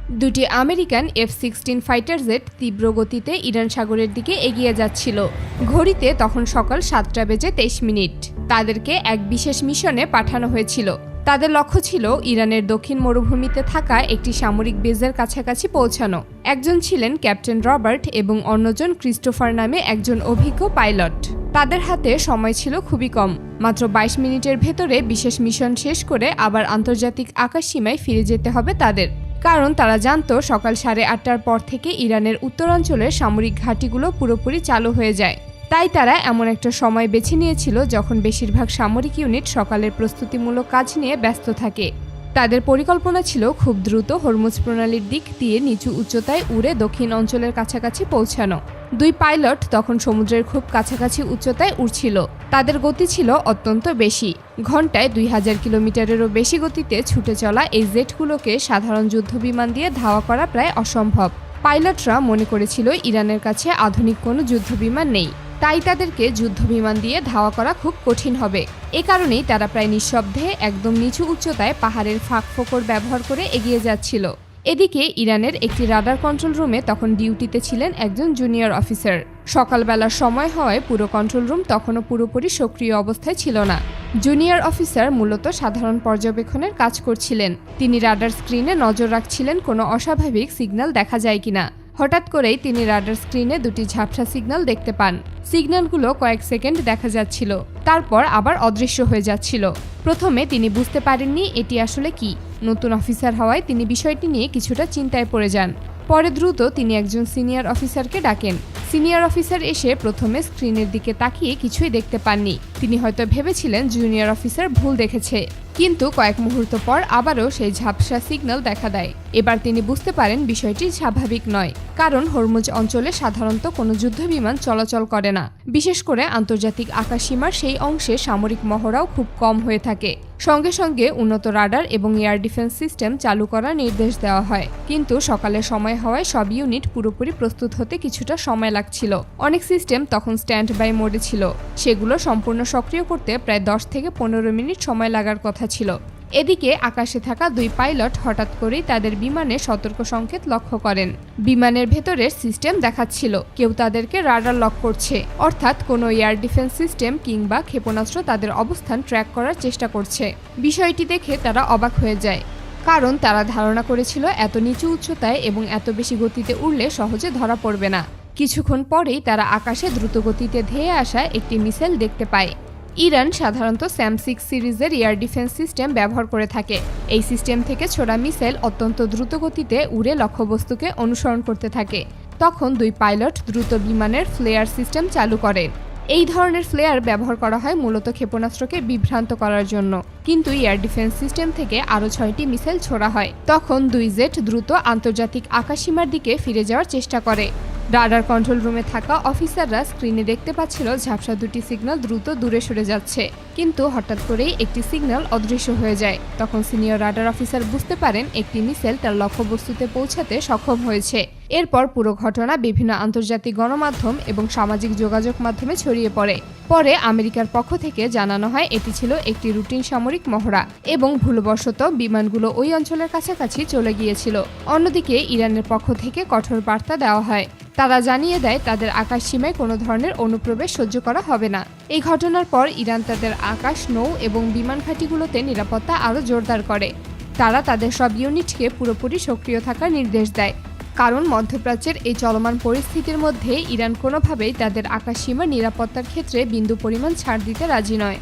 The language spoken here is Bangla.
দুটি আমেরিকান F-16 ফাইটার জেট তীব্র গতিতে ইরান সাগরের দিকে এগিয়ে যাচ্ছিল। ঘড়িতে তখন সকাল 7:23। তাদেরকে এক বিশেষ মিশনে পাঠানো হয়েছিল। তাদের লক্ষ্য ছিল ইরানের দক্ষিণ মরুভূমিতে থাকা একটি সামরিক বেজের কাছাকাছি পৌঁছানো। একজন ছিলেন ক্যাপ্টেন রবার্ট এবং অন্যজন ক্রিস্টোফার নামে একজন অভিজ্ঞ পাইলট। তাদের হাতে সময় ছিল খুবই কম, মাত্র 22 মিনিটের ভেতরে বিশেষ মিশন শেষ করে আবার আন্তর্জাতিক আকাশসীমায় ফিরে যেতে হবে তাদের। কারণ তারা জানত সকাল 8:30টার পর থেকে ইরানের উত্তরাঞ্চলের সামরিক ঘাঁটিগুলো পুরোপুরি চালু হয়ে যায়। তাই তারা এমন একটা সময় বেছে নিয়েছিল যখন বেশিরভাগ সামরিক ইউনিট সকালের প্রস্তুতিমূলক কাজ নিয়ে ব্যস্ত থাকে। তাদের পরিকল্পনা ছিল খুব দ্রুত হরমুজ প্রণালীর দিক দিয়ে নিচু উচ্চতায় উড়ে দক্ষিণ অঞ্চলের কাছাকাছি পৌঁছানো। দুই পাইলট তখন সমুদ্রের খুব কাছাকাছি উচ্চতায় উড়ছিল। তাদের গতি ছিল অত্যন্ত বেশি, ঘন্টায় 2000 কিলোমিটারেরও বেশি গতিতে ছুটে চলা এই জেটগুলোকে সাধারণ যুদ্ধবিমান দিয়ে ধাওয়া করা প্রায় অসম্ভব। পাইলটরা মনে করেছিল ইরানের কাছে আধুনিক কোনো যুদ্ধবিমান নেই, তাই তাদেরকে যুদ্ধবিমান দিয়ে ধাওয়া করা খুব কঠিন হবে। এ কারণেই তারা প্রায় নিঃশব্দে একদম নিচু উচ্চতায় পাহাড়ের ফাঁক-ফোকর ব্যবহার করে এগিয়ে যাচ্ছিল। এদিকে ইরানের একটি রাডার কন্ট্রোল রুমে তখন ডিউটিতে ছিলেন একজন জুনিয়র অফিসার। সকালবেলার সময় হওয়ায় পুরো কন্ট্রোল রুম তখনও পুরোপুরি সক্রিয় অবস্থায় ছিল না। জুনিয়র অফিসার মূলত সাধারণ পর্যবেক্ষণের কাজ করছিলেন। তিনি রাডার স্ক্রিনে নজর রাখছিলেন কোনো অস্বাভাবিক সিগন্যাল দেখা যায় কিনা। হঠাৎ করেই তিনি রাডার স্ক্রিনে দুটি ঝাপসা সিগন্যাল দেখতে পান। সিগন্যালগুলো কয়েক সেকেন্ড দেখা যাচ্ছিল, তারপর আবার অদৃশ্য হয়ে যাচ্ছিল। প্রথমে তিনি বুঝতে পারেননি এটি আসলে কি। নতুন অফিসার হওয়ায় তিনি বিষয়টি নিয়ে কিছুটা চিন্তায় পড়ে যান। পরে দ্রুত তিনি একজন সিনিয়র অফিসারকে ডাকেন। সিনিয়র অফিসার এসে প্রথমে স্ক্রিনের দিকে তাকিয়ে কিছুই দেখতে পাননি। তিনি হয়তো ভেবেছিলেন জুনিয়র অফিসার ভুল দেখেছে, কিন্তু কয়েক মুহূর্ত পর আবারও সেই ঝাপসা সিগন্যাল দেখা দেয়। এবার তিনি বুঝতে পারেন বিষয়টি স্বাভাবিক নয়, কারণ হরমুজ অঞ্চলে সাধারণত কোনো যুদ্ধবিমান চলাচল করে না। বিশেষ করে আন্তর্জাতিক আকাশসীমার সেই অংশে সামরিক মহড়াও খুব কম হয়ে থাকে। সঙ্গে সঙ্গে উন্নত রাডার এবং এয়ার ডিফেন্স সিস্টেম চালু করার নির্দেশ দেওয়া হয়, কিন্তু সকালের সময় হওয়ায় সব ইউনিট পুরোপুরি প্রস্তুত হতে কিছুটা সময় লাগছিল। অনেক সিস্টেম তখন স্ট্যান্ড বাই মোডে ছিল, সেগুলো সম্পূর্ণ সক্রিয় করতে প্রায় 10 থেকে 15 মিনিট সময় লাগার কথা ছিল। এদিকে আকাশে থাকা দুই পাইলট হঠাৎ করেই তাদের বিমানে সতর্ক সংকেত লক্ষ্য করেন। বিমানের ভেতরের সিস্টেম দেখাচ্ছিল কেউ তাদেরকে রাডার লক করছে, অর্থাৎ কোনো এয়ার ডিফেন্স সিস্টেম কিংবা ক্ষেপণাস্ত্র তাদের অবস্থান ট্র্যাক করার চেষ্টা করছে। বিষয়টি দেখে তারা অবাক হয়ে যায়, কারণ তারা ধারণা করেছিল এত নিচু উচ্চতায় এবং এত বেশি গতিতে উড়লে সহজে ধরা পড়বে না। কিছুক্ষণ পরেই তারা আকাশে দ্রুত গতিতে ধেয়ে আসা একটি মিসাইল দেখতে পায়। ইরান সাধারণত SAM-6 সিরিজের এয়ার ডিফেন্স সিস্টেম ব্যবহার করে থাকে। এই সিস্টেম থেকে ছোড়া মিসাইল অত্যন্ত দ্রুত গতিতে উড়ে লক্ষ্যবস্তুকে অনুসরণ করতে থাকে। তখন দুই পাইলট দ্রুত বিমানের ফ্লেয়ার সিস্টেম চালু করেন। এই ধরনের ফ্লেয়ার ব্যবহার করা হয় মূলত ক্ষেপণাস্ত্রকে বিভ্রান্ত করার জন্য, কিন্তু এয়ার ডিফেন্স সিস্টেম থেকে আরও 6টি মিসাইল ছোড়া হয়। তখন দুই জেট দ্রুত আন্তর্জাতিক আকাশসীমার দিকে ফিরে যাওয়ার চেষ্টা করে। রাডার কন্ট্রোল রুমে থাকা অফিসাররা স্ক্রিনে দেখতে পাচ্ছিল ঝাপসা দুটি সিগন্যাল দ্রুত দূরে সরে যাচ্ছে, কিন্তু হঠাৎ করেই একটি সিগন্যাল অদৃশ্য হয়ে যায়। তখন সিনিয়র রাডার অফিসার বুঝতে পারেন একটি মিসাইল তার লক্ষ্যবস্তুতে পৌঁছাতে সক্ষম হয়েছে। এরপর পুরো ঘটনা বিভিন্ন আন্তর্জাতিক গণমাধ্যম এবং সামাজিক যোগাযোগ মাধ্যমে ছড়িয়ে পড়ে। পরে আমেরিকার পক্ষ থেকে জানানো হয় এটি ছিল একটি রুটিন সামরিক মহড়া এবং ভুলবশত বিমানগুলো ওই অঞ্চলের কাছাকাছি চলে গিয়েছিল। অন্যদিকে ইরানের পক্ষ থেকে কঠোর বার্তা দেওয়া হয়। তারা জানিয়ে দেয় তাদের আকাশসীমায় কোনো ধরনের অনুপ্রবেশ সহ্য করা হবে না। এই ঘটনার পর ইরান তাদের আকাশ, নৌ এবং বিমান ঘাঁটিগুলোতে নিরাপত্তা আরও জোরদার করে। তারা তাদের সব ইউনিটকে পুরোপুরি সক্রিয় থাকার নির্দেশ দেয়, কারণ মধ্যপ্রাচ্যের এই চলমান পরিস্থিতির মধ্যে ইরান কোনোভাবেই তাদের আকাশসীমার নিরাপত্তার ক্ষেত্রে বিন্দু পরিমাণ ছাড় দিতে রাজি নয়।